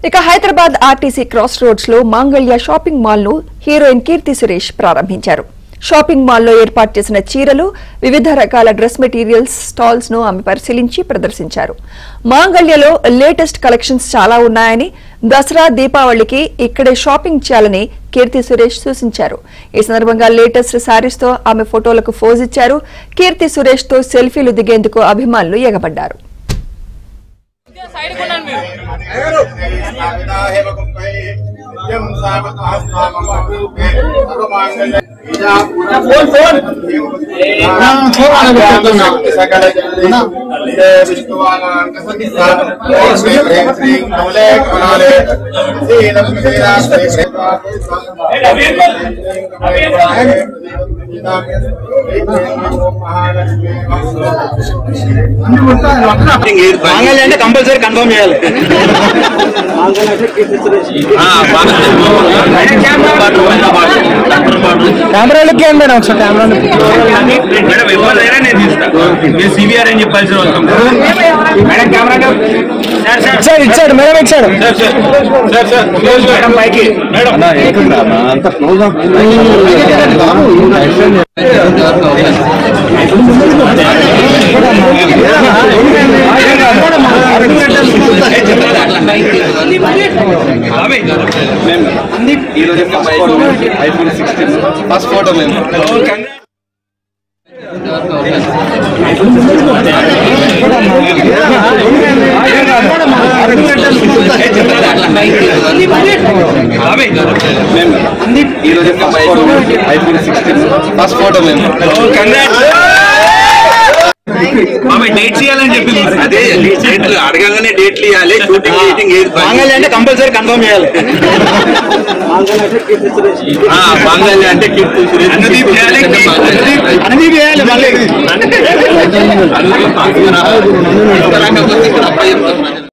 ఇక Hyderabad RTC cross roads లో మాంగళ్య షాపింగ్ మాల్ ను హీరోయిన్ కీర్తి సురేష్ ప్రారంభించారు. షాపింగ్ మాల్ లో ఏర్పాటు చేసిన చీరలు, వివిధ రకాల డ్రెస్ మెటీరియల్స్ స్టాల్స్ ను ఆమె పరిశీలించి ప్రదర్శించారు. మాంగళ్యలో లేటెస్ట్ కలెక్షన్స్ చాలా ఉన్నాయని, దసరా దీపావళికి ఇక్కడే షాపింగ్ చేయాలని కీర్తి సురేష్ సూచించారు. ఈ సందర్భంగా లేటెస్ట్ శారీస్ తో ఆమె ఫోటోలకు పోజ్ ఇచ్చారు. కీర్తి సురేష్ తో సెల్ఫీలు దిగేందుకు అభిమానులు ఎగబడ్డారు. కంపల్సరీ కన్ఫర్మ్ చేయాలి. కెమెరాలకి ఏం మేడం ఒకసారి మేడం ఎవరైనా నేను తీస్తాను. నేను సివిఆర్ అని చెప్పాల్సిన అవసరం మేడం. కెమెరా ఇచ్చాడు మేడం ఇచ్చాడు మేడం పైకి మేడం అంత క్లోజ్ ఫస్ట్ ఫోటో మేము ఫస్ట్ ఫోటో మేము డేట్స్ ఇవ్వాలని చెప్పి అదే డేట్లు అడగగానే డేట్లు ఇవ్వాలి. షూటింగ్ మీటింగ్ అంటే కంపల్సరీ కన్ఫర్మ్ చేయాలి. మాంగళ్య అంటే కీర్తి సురేష్ అనుదీప్ చేయాలి మళ్ళీ